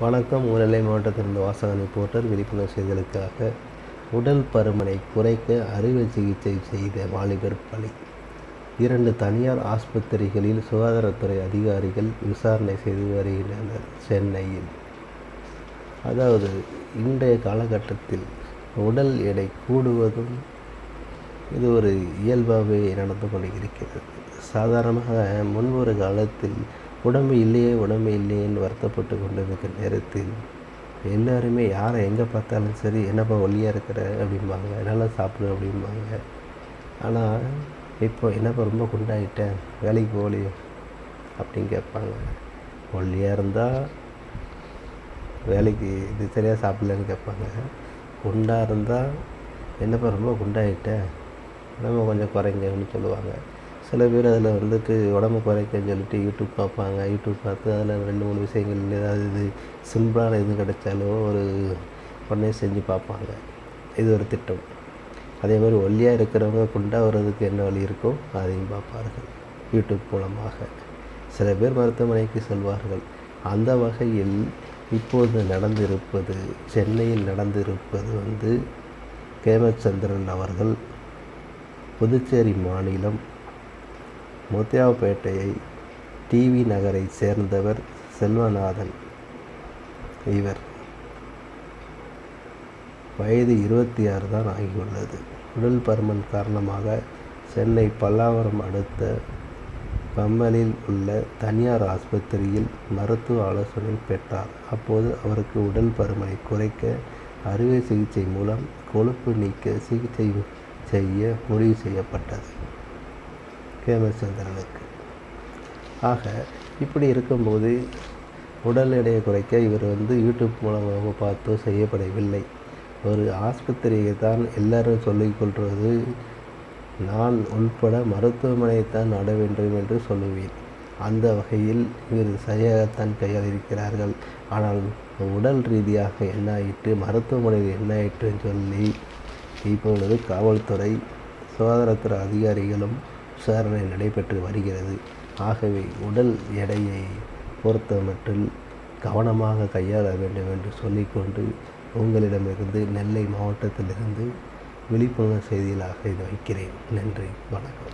வணக்கம். நெல்லை மாவட்டத்திலிருந்து வாசகன் ரிப்போர்ட்டர். விழிப்புணர்வு செய்திகளுக்காக. உடல் பருமனை குறைக்க அறுவை சிகிச்சை செய்த வாலிபர் பலி. 2 தனியார் ஆஸ்பத்திரிகளில் சுகாதாரத்துறை அதிகாரிகள் விசாரணை செய்து வருகின்றனர். சென்னையில் அதாவது இன்றைய காலகட்டத்தில் உடல் எடை கூடுவதும் இது ஒரு இயல்பாகவே நடந்து கொண்டு இருக்கிறது. சாதாரணமாக முன்பொரு காலத்தில் உடம்பு இல்லையேன்னு வருத்தப்பட்டு கொண்டிருக்கிற நேரத்தில் எல்லாருமே யாரை எங்கே பார்த்தாலும் சரி, என்னப்பா ஒல்லியாக இருக்கிற அப்படிம்பாங்க, நல்லா சாப்பிடு அப்படிம்பாங்க. ஆனால் இப்போ என்னப்பா ரொம்ப குண்டாகிட்டேன், வேலைக்கு போகலையோ அப்படின்னு கேட்பாங்க. ஒல்லியாக இருந்தால் வேலைக்கு இது சரியாக சாப்பிடலன்னு கேட்பாங்க. குண்டாக இருந்தால் என்னப்பா ரொம்ப குண்டாகிட்டேன், உடம்பு கொஞ்சம் குறைங்கன்னு சொல்லுவாங்க. சில பேர் அதில் வந்துட்டு உடம்பு குறைக்கன்னு சொல்லிட்டு யூடியூப் பார்ப்பாங்க. யூடியூப் பார்த்து அதில் 2-3 விஷயங்கள் ஏதாவது இது சிம்பிளான இது கிடைச்சாலோ உடனே செஞ்சு பார்ப்பாங்க. இது ஒரு திட்டம். அதே மாதிரி ஒல்லியாக இருக்கிறவங்க குண்டாக வர்றதுக்கு என்ன வழி இருக்கோ அதையும் பார்ப்பார்கள் யூடியூப் மூலமாக. சில பேர் மருத்துவமனைக்கு செல்வார்கள். அந்த வகையில் இப்போது நடந்திருப்பது, சென்னையில் நடந்திருப்பது கேமச்சந்திரன் அவர்கள் புதுச்சேரி மாநிலம் முத்தியால்பேட்டையை டிவி நகரை சேர்ந்தவர் செல்வநாதன். இவர் வயது 26 தான் ஆகியுள்ளது. உடல் பருமன் காரணமாக சென்னை பல்லாவரம் அடுத்த பம்மலில் உள்ள தனியார் ஆஸ்பத்திரியில் மருத்துவ ஆலோசனை பெற்றார். அப்போது அவருக்கு உடல் பருமனை குறைக்க அறுவை சிகிச்சை மூலம் கொழுப்பு நீக்க சிகிச்சை செய்ய முடிவு செய்யப்பட்டது கேமச்சந்திரனுக்கு. ஆக இப்படி இருக்கும்போது உடல் எடையை குறைக்க இவர் யூடியூப் மூலமாக பார்த்தோ செய்யப்படவில்லை. ஒரு ஆஸ்பத்திரியை தான் எல்லாரும் சொல்லிக்கொள்வது. நான் உள்பட மருத்துவமனையைத்தான் நாட வேண்டும் என்று சொல்லுவேன். அந்த வகையில் இவர் சரியாகத்தான் கையாளிருக்கிறார்கள். ஆனால் உடல் ரீதியாக என்ன ஆயிற்று, மருத்துவமனையில் என்ன ஆயிற்றுன்னு சொல்லி இப்பொழுது காவல்துறை, சுகாதாரத்துறை அதிகாரிகளும் விசாரணை நடைபெற்று வருகிறது. ஆகவே உடல் எடையை பொறுத்தமட்டில் கவனமாக கையாள வேண்டும் என்று சொல்லிக்கொண்டு உங்களிடமிருந்து நெல்லை மாவட்டத்திலிருந்து விழிப்புணர்வு செய்திகளாக இதை வைக்கிறேன். நன்றி, வணக்கம்.